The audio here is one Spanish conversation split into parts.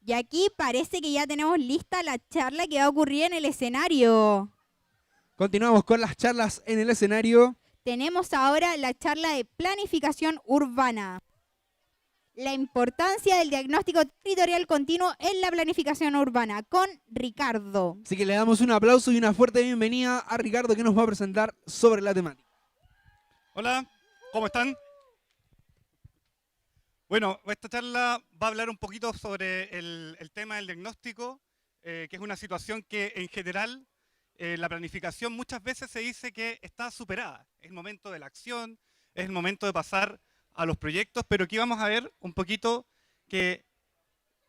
Y aquí parece que ya tenemos lista la charla que va a ocurrir en el escenario. Continuamos con las charlas en el escenario. Tenemos ahora la charla de planificación urbana. La importancia del diagnóstico territorial continuo en la planificación urbana, con Ricardo. Así que le damos un aplauso y una fuerte bienvenida a Ricardo, que nos va a presentar sobre la temática. Hola, ¿cómo están? Bueno, esta charla va a hablar un poquito sobre el tema del diagnóstico, que es una situación que en general la planificación muchas veces se dice que está superada. Es el momento de la acción, es el momento de pasar a los proyectos, pero aquí vamos a ver un poquito que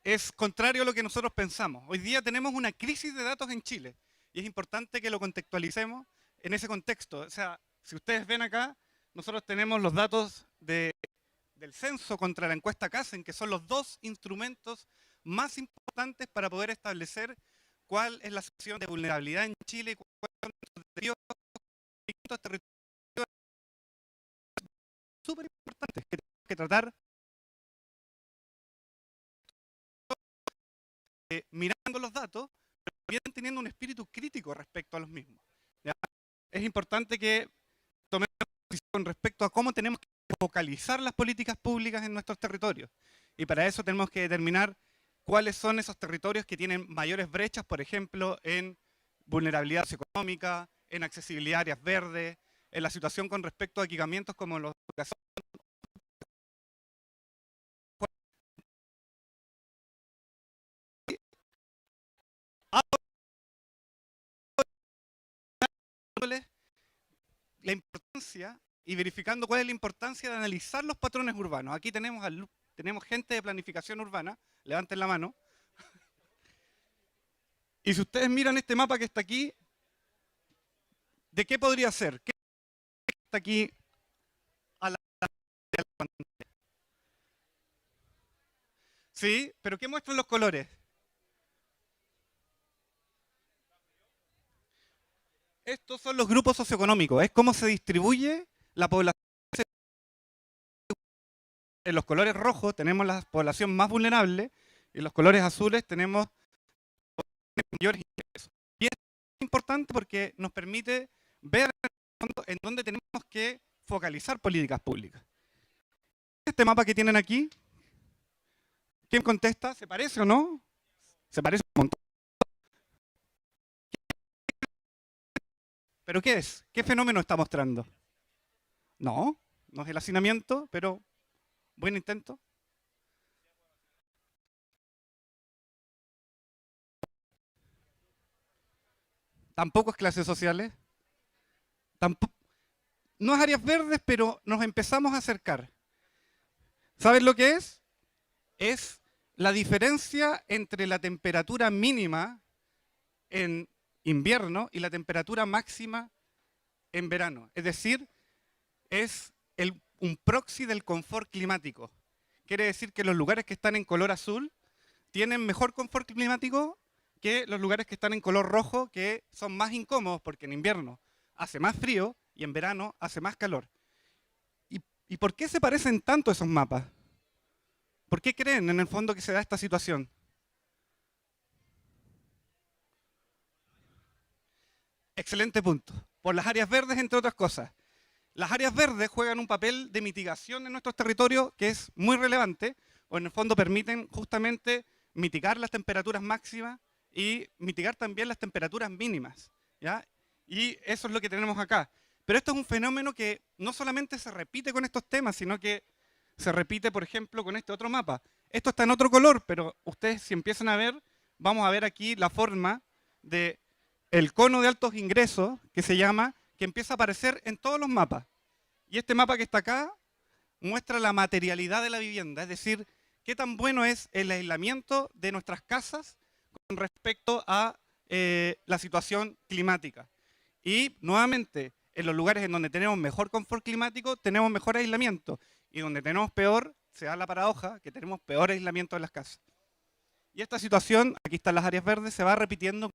es contrario a lo que nosotros pensamos. Hoy día tenemos una crisis de datos en Chile y es importante que lo contextualicemos en ese contexto. O sea, si ustedes ven acá, nosotros tenemos los datos del censo contra la encuesta Casen, que son los dos instrumentos más importantes para poder establecer cuál es la situación de vulnerabilidad en Chile y cuáles son los distintos territorios súper importantes que tenemos que tratar mirando los datos, pero también teniendo un espíritu crítico respecto a los mismos. ¿Ya? Es importante que tomemos posición con respecto a cómo tenemos que focalizar las políticas públicas en nuestros territorios. Y para eso tenemos que determinar cuáles son esos territorios que tienen mayores brechas, por ejemplo, en vulnerabilidad socioeconómica, en accesibilidad a áreas verdes, en la situación con respecto a equipamientos como los la importancia y verificando cuál es la importancia de analizar los patrones urbanos. Aquí tenemos gente de planificación urbana, levanten la mano. Y si ustedes miran este mapa que está aquí, ¿de qué podría ser? ¿Qué está aquí a la pantalla? Sí, pero ¿qué muestran los colores? Estos son los grupos socioeconómicos, es cómo se distribuye la población. En los colores rojos tenemos la población más vulnerable y en los colores azules tenemos mayores ingresos. Y esto es importante porque nos permite ver en dónde tenemos que focalizar políticas públicas. Este mapa que tienen aquí, ¿quién contesta? ¿Se parece o no? Se parece un montón. ¿Pero qué es? ¿Qué fenómeno está mostrando? No, no es el hacinamiento, pero buen intento. Tampoco es clases sociales. Tampoco, no es áreas verdes, pero nos empezamos a acercar. ¿Sabes lo que es? Es la diferencia entre la temperatura mínima en invierno y la temperatura máxima en verano. Es decir, es un proxy del confort climático. Quiere decir que los lugares que están en color azul tienen mejor confort climático que los lugares que están en color rojo, que son más incómodos porque en invierno hace más frío y en verano hace más calor. ¿Y por qué se parecen tanto esos mapas? ¿Por qué creen en el fondo que se da esta situación? Excelente punto. Por las áreas verdes, entre otras cosas. Las áreas verdes juegan un papel de mitigación en nuestros territorios que es muy relevante, o en el fondo permiten justamente mitigar las temperaturas máximas y mitigar también las temperaturas mínimas, ¿ya? Y eso es lo que tenemos acá. Pero esto es un fenómeno que no solamente se repite con estos temas, sino que se repite, por ejemplo, con este otro mapa. Esto está en otro color, pero ustedes si empiezan a ver, vamos a ver aquí la forma de el cono de altos ingresos, que se llama, que empieza a aparecer en todos los mapas. Y este mapa que está acá muestra la materialidad de la vivienda, es decir, qué tan bueno es el aislamiento de nuestras casas con respecto a la situación climática. Y nuevamente, en los lugares en donde tenemos mejor confort climático, tenemos mejor aislamiento. Y donde tenemos peor, se da la paradoja, que tenemos peor aislamiento de las casas. Y esta situación, aquí están las áreas verdes, se va repitiendo.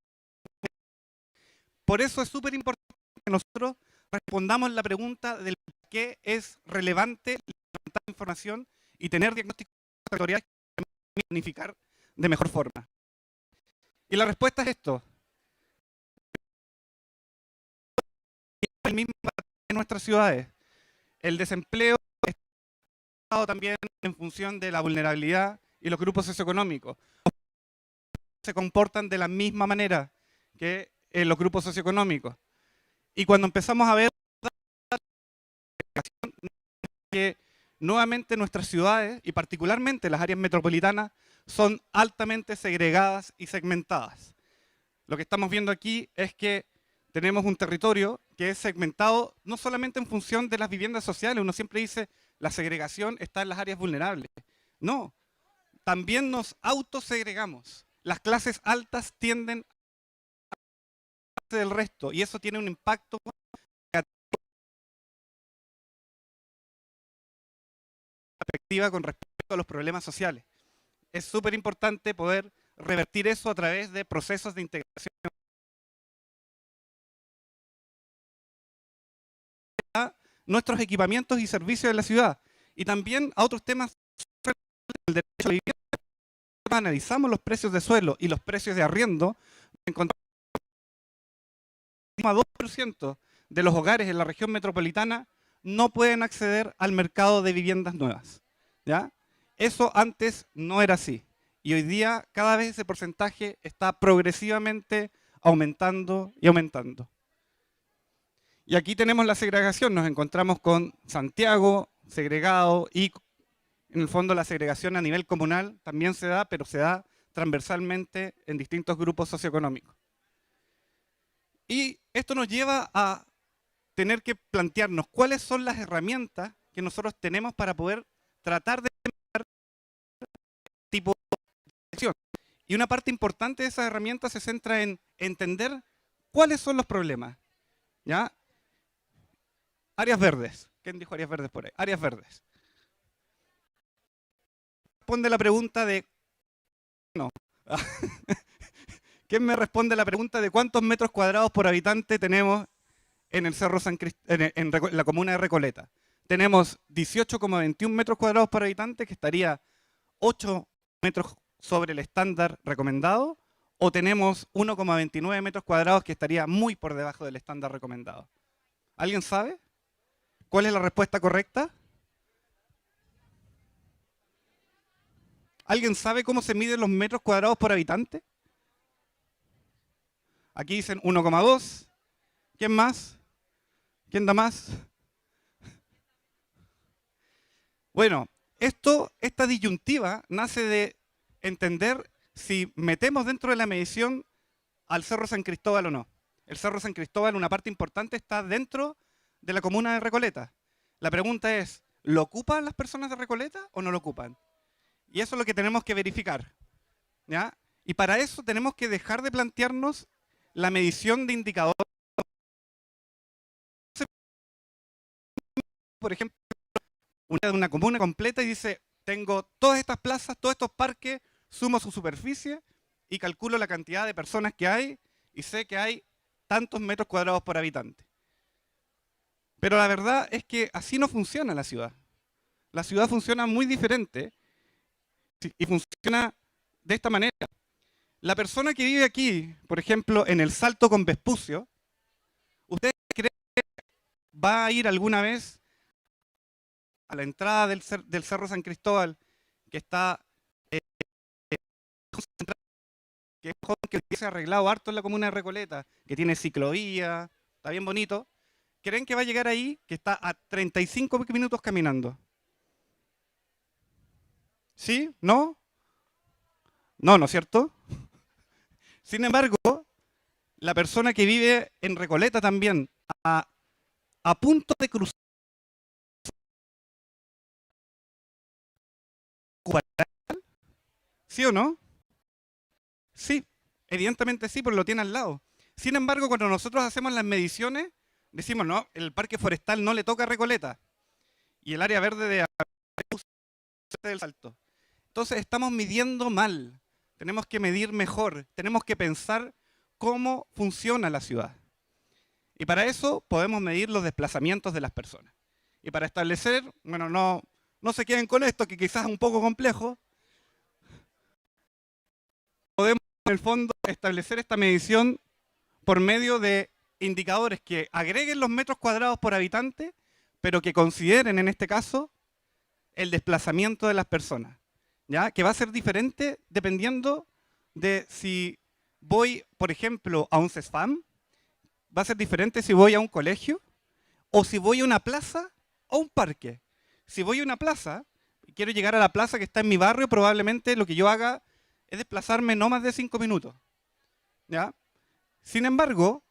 Por eso es súper importante que nosotros respondamos la pregunta del por qué es relevante levantar información y tener diagnósticos territoriales para planificar de mejor forma. Y la respuesta es esto. El mismo en nuestras ciudades. El desempleo está también en función de la vulnerabilidad y los grupos socioeconómicos. Se comportan de la misma manera que los grupos socioeconómicos. Y cuando empezamos a ver que nuevamente nuestras ciudades, y particularmente las áreas metropolitanas, son altamente segregadas y segmentadas. Lo que estamos viendo aquí es que tenemos un territorio que es segmentado no solamente en función de las viviendas sociales. Uno siempre dice la segregación está en las áreas vulnerables. No, también nos autosegregamos. Las clases altas tienden a del resto y eso tiene un impacto perspectiva con respecto a los problemas sociales. Es súper importante poder revertir eso a través de procesos de integración a nuestros equipamientos y servicios de la ciudad y también a otros temas del derecho a la vivienda. Analizamos los precios de suelo y los precios de arriendo, encontramos que el 2% de los hogares en la región metropolitana no pueden acceder al mercado de viviendas nuevas, ¿ya? Eso antes no era así. Y hoy día cada vez ese porcentaje está progresivamente aumentando y aumentando. Y aquí tenemos la segregación. Nos encontramos con Santiago segregado y en el fondo la segregación a nivel comunal también se da, pero se da transversalmente en distintos grupos socioeconómicos. Y esto nos lleva a tener que plantearnos cuáles son las herramientas que nosotros tenemos para poder tratar de mejorar este tipo de acción. Y una parte importante de esas herramientas se centra en entender cuáles son los problemas, ¿ya? Áreas verdes. ¿Quién dijo áreas verdes por ahí? Áreas verdes. Responde la pregunta de... No. ¿Quién me responde la pregunta de cuántos metros cuadrados por habitante tenemos en el Cerro San en la comuna de Recoleta? Tenemos 18,21 metros cuadrados por habitante, que estaría 8 metros sobre el estándar recomendado, o tenemos 1,29 metros cuadrados, que estaría muy por debajo del estándar recomendado. ¿Alguien sabe? ¿Cuál es la respuesta correcta? ¿Alguien sabe cómo se miden los metros cuadrados por habitante? Aquí dicen 1,2. ¿Quién más? ¿Quién da más? Bueno, esta disyuntiva nace de entender si metemos dentro de la medición al Cerro San Cristóbal o no. El Cerro San Cristóbal, una parte importante, está dentro de la comuna de Recoleta. La pregunta es, ¿lo ocupan las personas de Recoleta o no lo ocupan? Y eso es lo que tenemos que verificar, ¿ya? Y para eso tenemos que dejar de plantearnos la medición de indicadores. Por ejemplo, una comuna completa y dice, tengo todas estas plazas, todos estos parques, sumo su superficie y calculo la cantidad de personas que hay y sé que hay tantos metros cuadrados por habitante. Pero la verdad es que así no funciona la ciudad. La ciudad funciona muy diferente y funciona de esta manera. La persona que vive aquí, por ejemplo, en el Salto con Vespucio, ¿ustedes creen que va a ir alguna vez a la entrada del Cerro San Cristóbal, que está que es un joven que se ha arreglado harto en la comuna de Recoleta, que tiene ciclovía, está bien bonito? ¿Creen que va a llegar ahí, que está a 35 minutos caminando? ¿Sí? ¿No? No, ¿no es cierto? Sin embargo, la persona que vive en Recoleta también, a punto de cruzar, ¿sí o no? Sí, evidentemente sí, porque lo tiene al lado. Sin embargo, cuando nosotros hacemos las mediciones, decimos, no, el parque forestal no le toca a Recoleta. Y el área verde del Salto. Entonces estamos midiendo mal. Tenemos que medir mejor. Tenemos que pensar cómo funciona la ciudad. Y para eso podemos medir los desplazamientos de las personas. Y para establecer, bueno, no se queden con esto, que quizás es un poco complejo, podemos en el fondo establecer esta medición por medio de indicadores que agreguen los metros cuadrados por habitante, pero que consideren en este caso el desplazamiento de las personas, ¿ya? Que va a ser diferente dependiendo de si voy, por ejemplo, a un CESFAM, va a ser diferente si voy a un colegio, o si voy a una plaza o un parque. Si voy a una plaza, y quiero llegar a la plaza que está en mi barrio, probablemente lo que yo haga es desplazarme no más de 5 minutos, ¿ya? Sin embargo,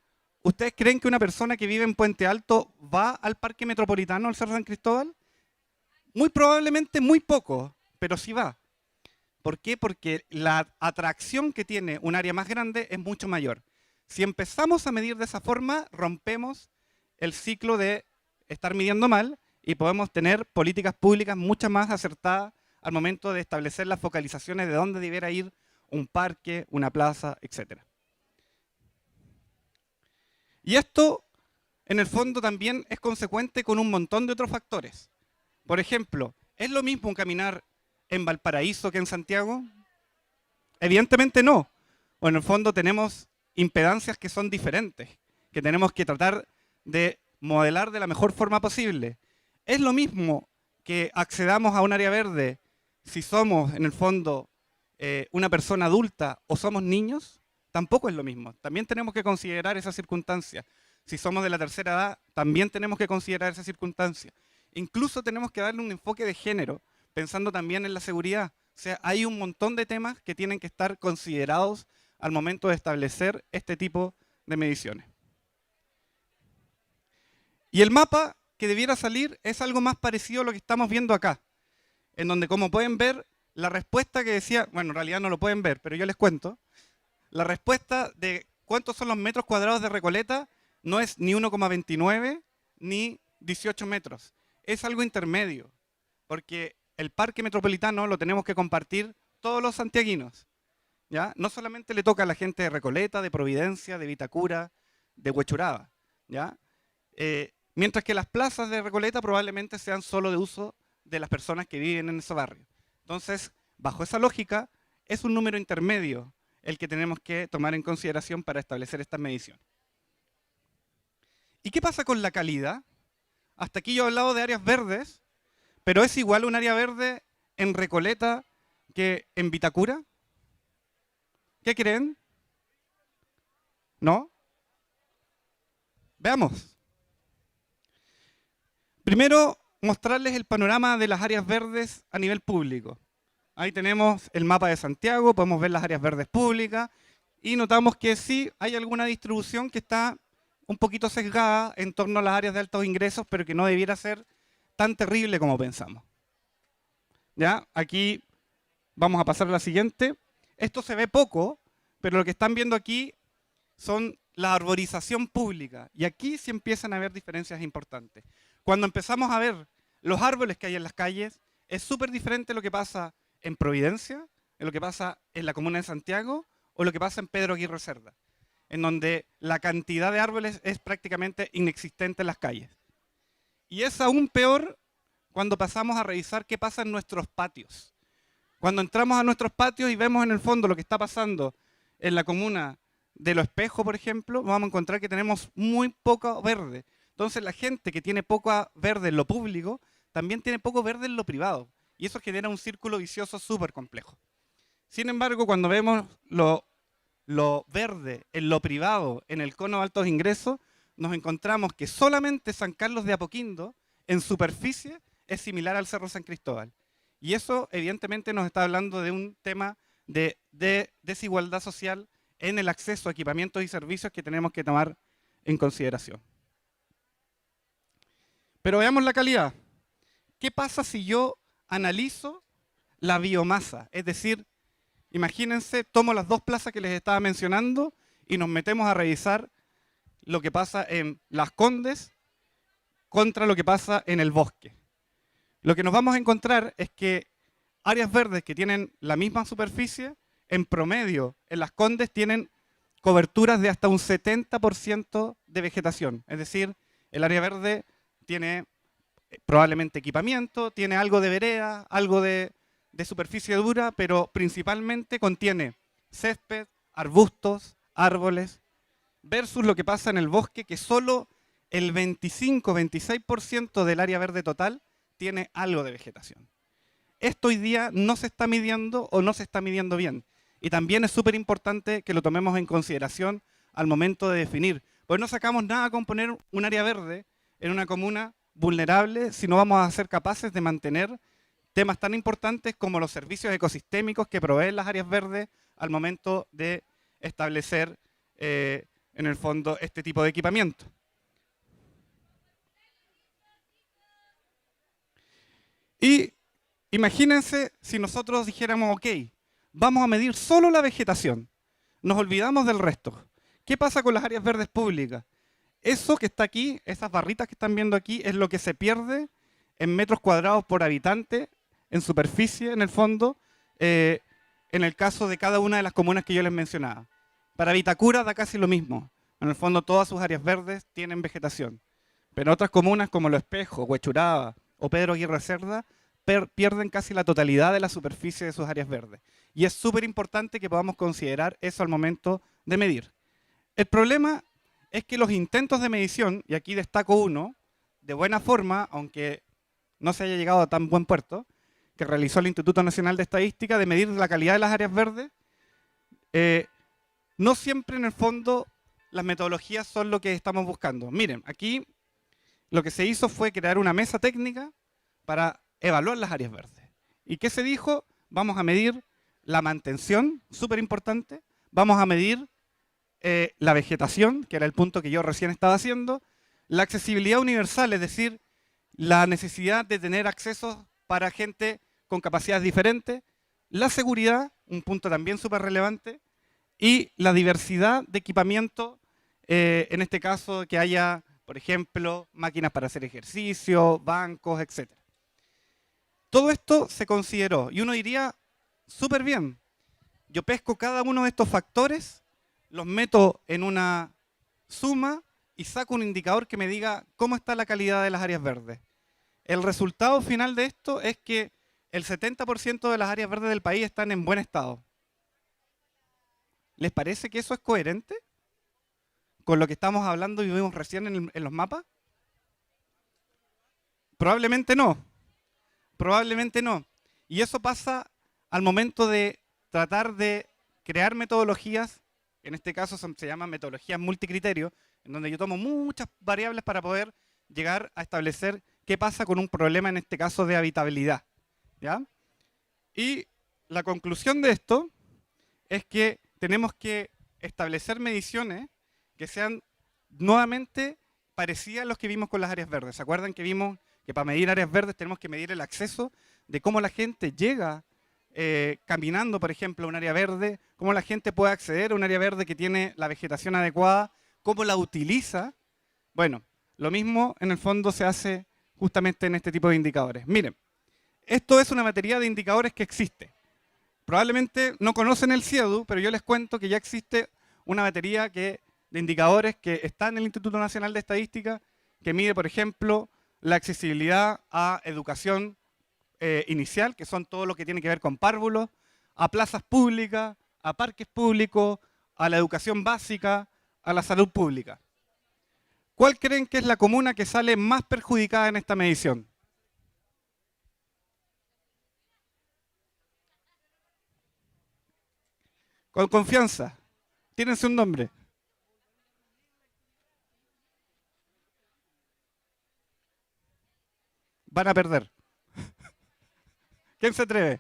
¿ustedes creen que una persona que vive en Puente Alto va al Parque Metropolitano, al Cerro San Cristóbal? Muy probablemente muy poco, pero sí va. ¿Por qué? Porque la atracción que tiene un área más grande es mucho mayor. Si empezamos a medir de esa forma, rompemos el ciclo de estar midiendo mal y podemos tener políticas públicas mucho más acertadas al momento de establecer las focalizaciones de dónde debiera ir un parque, una plaza, etc. Y esto, en el fondo, también es consecuente con un montón de otros factores. Por ejemplo, ¿es lo mismo caminar en Valparaíso que en Santiago? Evidentemente no. O en el fondo tenemos impedancias que son diferentes, que tenemos que tratar de modelar de la mejor forma posible. ¿Es lo mismo que accedamos a un área verde si somos, en el fondo, una persona adulta o somos niños? Tampoco es lo mismo. También tenemos que considerar esa circunstancia. Si somos de la tercera edad, también tenemos que considerar esa circunstancia. Incluso tenemos que darle un enfoque de género, pensando también en la seguridad. O sea, hay un montón de temas que tienen que estar considerados al momento de establecer este tipo de mediciones. Y el mapa que debiera salir es algo más parecido a lo que estamos viendo acá, en donde, como pueden ver, la respuesta que decía, bueno, en realidad no lo pueden ver, pero yo les cuento, la respuesta de cuántos son los metros cuadrados de Recoleta no es ni 1,29 ni 18 metros. Es algo intermedio, porque el parque metropolitano lo tenemos que compartir todos los santiaguinos, ¿ya? No solamente le toca a la gente de Recoleta, de Providencia, de Vitacura, de Huechuraba, ¿ya? Mientras que las plazas de Recoleta probablemente sean solo de uso de las personas que viven en ese barrio. Entonces, bajo esa lógica, es un número intermedio el que tenemos que tomar en consideración para establecer estas mediciones. ¿Y qué pasa con la calidad? Hasta aquí yo he hablado de áreas verdes, pero ¿es igual un área verde en Recoleta que en Vitacura? ¿Qué creen? ¿No? Veamos. Primero, mostrarles el panorama de las áreas verdes a nivel público. Ahí tenemos el mapa de Santiago, podemos ver las áreas verdes públicas y notamos que sí hay alguna distribución que está un poquito sesgada en torno a las áreas de altos ingresos, pero que no debiera ser tan terrible como pensamos. ¿Ya? Aquí vamos a pasar a la siguiente. Esto se ve poco, pero lo que están viendo aquí son la arborización pública. Y aquí sí empiezan a haber diferencias importantes. Cuando empezamos a ver los árboles que hay en las calles, es súper diferente lo que pasa en Providencia, en lo que pasa en la comuna de Santiago o lo que pasa en Pedro Aguirre Cerda, en donde la cantidad de árboles es prácticamente inexistente en las calles. Y es aún peor cuando pasamos a revisar qué pasa en nuestros patios. Cuando entramos a nuestros patios y vemos en el fondo lo que está pasando en la comuna de Lo Espejo, por ejemplo, vamos a encontrar que tenemos muy poco verde. Entonces la gente que tiene poco verde en lo público, también tiene poco verde en lo privado. Y eso genera un círculo vicioso súper complejo. Sin embargo, cuando vemos lo verde en lo privado, en el cono de altos ingresos, nos encontramos que solamente San Carlos de Apoquindo, en superficie, es similar al Cerro San Cristóbal. Y eso, evidentemente, nos está hablando de un tema de desigualdad social en el acceso a equipamientos y servicios que tenemos que tomar en consideración. Pero veamos la calidad. ¿Qué pasa si yo analizo la biomasa? Es decir, imagínense, tomo las dos plazas que les estaba mencionando y nos metemos a revisar lo que pasa en Las Condes contra lo que pasa en el Bosque. Lo que nos vamos a encontrar es que áreas verdes que tienen la misma superficie, en promedio, en Las Condes tienen coberturas de hasta un 70% de vegetación. Es decir, el área verde tiene probablemente equipamiento, tiene algo de vereda, algo de superficie dura, pero principalmente contiene césped, arbustos, árboles, versus lo que pasa en el bosque, que solo el 25-26% del área verde total tiene algo de vegetación. Esto hoy día no se está midiendo o no se está midiendo bien. Y también es súper importante que lo tomemos en consideración al momento de definir. Pues no sacamos nada con poner un área verde en una comuna vulnerable si no vamos a ser capaces de mantener temas tan importantes como los servicios ecosistémicos que proveen las áreas verdes al momento de establecer, en el fondo, este tipo de equipamiento. Y imagínense si nosotros dijéramos, ok, vamos a medir solo la vegetación, nos olvidamos del resto. ¿Qué pasa con las áreas verdes públicas? Eso que está aquí, esas barritas que están viendo aquí, es lo que se pierde en metros cuadrados por habitante, en superficie, en el fondo, en el caso de cada una de las comunas que yo les mencionaba. Para Vitacura da casi lo mismo. En el fondo todas sus áreas verdes tienen vegetación. Pero otras comunas como Lo Espejo, Huechuraba o Pedro Aguirre Cerda pierden casi la totalidad de la superficie de sus áreas verdes. Y es súper importante que podamos considerar eso al momento de medir. El problema es que los intentos de medición, y aquí destaco uno, de buena forma, aunque no se haya llegado a tan buen puerto, que realizó el Instituto Nacional de Estadística, de medir la calidad de las áreas verdes, no siempre en el fondo las metodologías son lo que estamos buscando. Miren, aquí lo que se hizo fue crear una mesa técnica para evaluar las áreas verdes. ¿Y qué se dijo? Vamos a medir la mantención, súper importante, vamos a medir la vegetación, que era el punto que yo recién estaba haciendo, la accesibilidad universal, es decir, la necesidad de tener acceso para gente con capacidades diferentes, la seguridad, un punto también súper relevante, y la diversidad de equipamiento, en este caso que haya, por ejemplo, máquinas para hacer ejercicio, bancos, etc. Todo esto se consideró, y uno diría, súper bien, yo pesco cada uno de estos factores, los meto en una suma y saco un indicador que me diga cómo está la calidad de las áreas verdes. El resultado final de esto es que el 70% de las áreas verdes del país están en buen estado. ¿Les parece que eso es coherente con lo que estamos hablando y vimos recién en los mapas? Probablemente no. Probablemente no. Y eso pasa al momento de tratar de crear metodologías, en este caso se llaman metodologías multicriterio, en donde yo tomo muchas variables para poder llegar a establecer qué pasa con un problema, en este caso de habitabilidad. ¿Ya? Y la conclusión de esto es que tenemos que establecer mediciones que sean nuevamente parecidas a los que vimos con las áreas verdes. ¿Se acuerdan que vimos que para medir áreas verdes tenemos que medir el acceso de cómo la gente llega caminando, por ejemplo, a un área verde, cómo la gente puede acceder a un área verde que tiene la vegetación adecuada, cómo la utiliza? Bueno, lo mismo en el fondo se hace justamente en este tipo de indicadores. Miren, esto es una batería de indicadores que existe. Probablemente no conocen el CIEDU, pero yo les cuento que ya existe una batería de indicadores que está en el Instituto Nacional de Estadística, que mide, por ejemplo, la accesibilidad a educación inicial, que son todo lo que tiene que ver con párvulos, a plazas públicas, a parques públicos, a la educación básica, a la salud pública. ¿Cuál creen que es la comuna que sale más perjudicada en esta medición? Con confianza. Tínense un nombre. Van a perder. ¿Quién se atreve?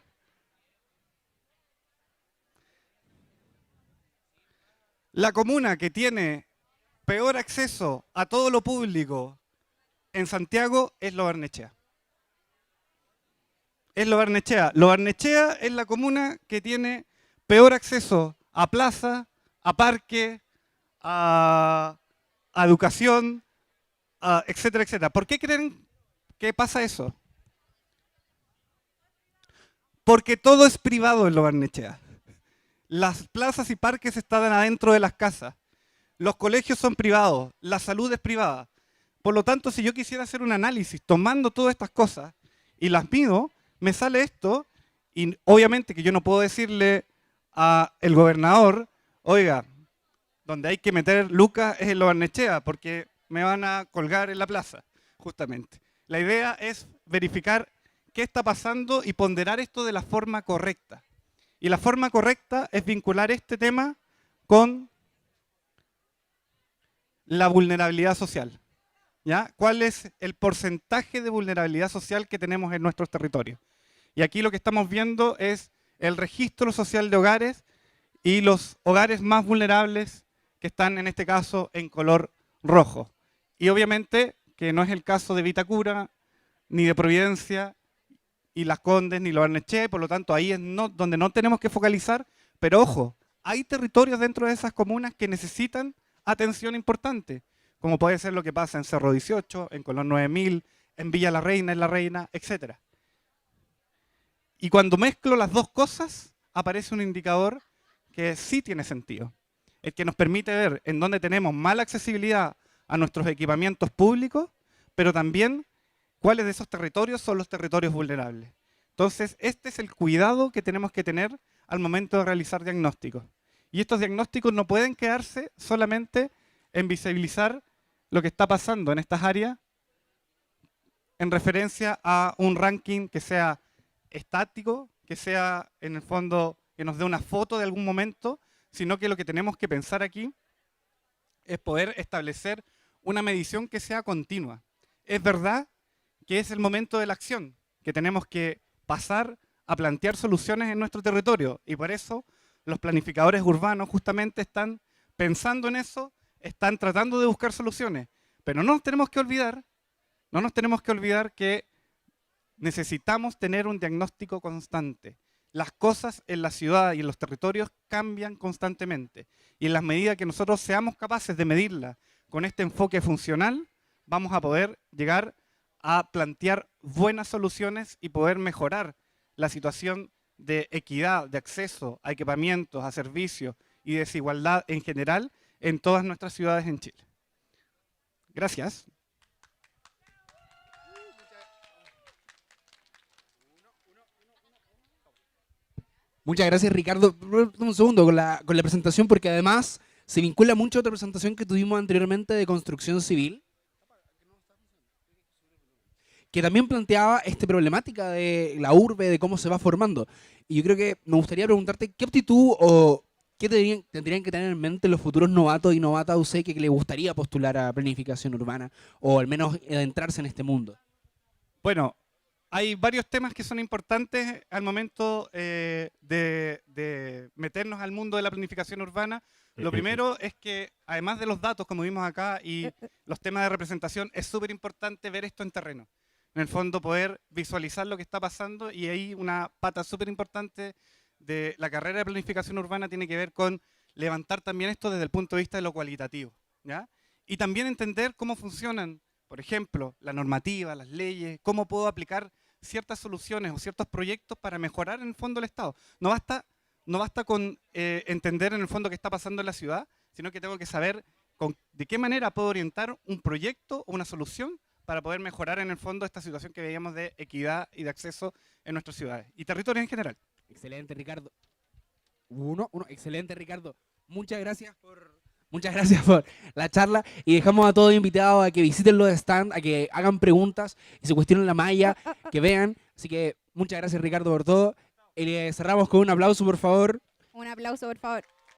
La comuna que tiene peor acceso a todo lo público en Santiago es Lo Barnechea. Es Lo Barnechea. Lo Barnechea es la comuna que tiene peor acceso a plaza, a parque, a educación, etcétera, etcétera. ¿Por qué creen que pasa eso? Porque todo es privado en Lo Barnechea. Las plazas y parques están adentro de las casas. Los colegios son privados. La salud es privada. Por lo tanto, si yo quisiera hacer un análisis tomando todas estas cosas y las mido, me sale esto. Y obviamente que yo no puedo decirle a el gobernador, oiga, donde hay que meter lucas es en Lo Barnechea, porque me van a colgar en la plaza, justamente. La idea es verificar qué está pasando y ponderar esto de la forma correcta. Y la forma correcta es vincular este tema con la vulnerabilidad social. ¿Ya? ¿Cuál es el porcentaje de vulnerabilidad social que tenemos en nuestros territorios? Y aquí lo que estamos viendo es el registro social de hogares y los hogares más vulnerables que están en este caso en color rojo. Y obviamente que no es el caso de Vitacura, ni de Providencia, y Las Condes, ni Lo Barnechea, por lo tanto ahí es donde no tenemos que focalizar, pero ojo, hay territorios dentro de esas comunas que necesitan atención importante, como puede ser lo que pasa en Cerro 18, en Colón 9000, en Villa La Reina, en La Reina, etc. Y cuando mezclo las dos cosas, aparece un indicador que sí tiene sentido, el que nos permite ver en dónde tenemos mala accesibilidad a nuestros equipamientos públicos, pero también cuáles de esos territorios son los territorios vulnerables. Entonces, este es el cuidado que tenemos que tener al momento de realizar diagnósticos. Y estos diagnósticos no pueden quedarse solamente en visibilizar lo que está pasando en estas áreas en referencia a un ranking que sea estático, que sea en el fondo que nos dé una foto de algún momento, sino que lo que tenemos que pensar aquí es poder establecer una medición que sea continua. Es verdad que es el momento de la acción, que tenemos que pasar a plantear soluciones en nuestro territorio, y por eso los planificadores urbanos justamente están pensando en eso, están tratando de buscar soluciones, pero no nos tenemos que olvidar que necesitamos tener un diagnóstico constante. Las cosas en la ciudad y en los territorios cambian constantemente, y en la medida que nosotros seamos capaces de medirlas con este enfoque funcional, vamos a poder llegar a plantear buenas soluciones y poder mejorar la situación de equidad, de acceso a equipamientos, a servicios y desigualdad en general en todas nuestras ciudades en Chile. Gracias. Muchas gracias, Ricardo. Un segundo con la presentación, porque además se vincula mucho a otra presentación que tuvimos anteriormente de construcción civil, que también planteaba esta problemática de la urbe, de cómo se va formando. Y yo creo que me gustaría preguntarte qué aptitud o qué tendrían que tener en mente los futuros novatos y novatas UC que les gustaría postular a planificación urbana, o al menos adentrarse en este mundo. Bueno, hay varios temas que son importantes al momento de meternos al mundo de la planificación urbana. Lo primero es que, además de los datos, como vimos acá, y los temas de representación, es súper importante ver esto en terreno. En el fondo, poder visualizar lo que está pasando, y ahí una pata súper importante de la carrera de planificación urbana tiene que ver con levantar también esto desde el punto de vista de lo cualitativo, ¿ya? Y también entender cómo funcionan, por ejemplo, la normativa, las leyes, cómo puedo aplicar ciertas soluciones o ciertos proyectos para mejorar en el fondo el Estado. No basta con entender en el fondo qué está pasando en la ciudad, sino que tengo que saber de qué manera puedo orientar un proyecto o una solución para poder mejorar en el fondo esta situación que veíamos de equidad y de acceso en nuestras ciudades y territorios en general. Excelente, Ricardo. Excelente, Ricardo. Muchas gracias por la charla, y dejamos a todos invitados a que visiten los stands, a que hagan preguntas y se cuestionen la malla, que vean. Así que muchas gracias, Ricardo, por todo. Cerramos con un aplauso, por favor. Un aplauso, por favor.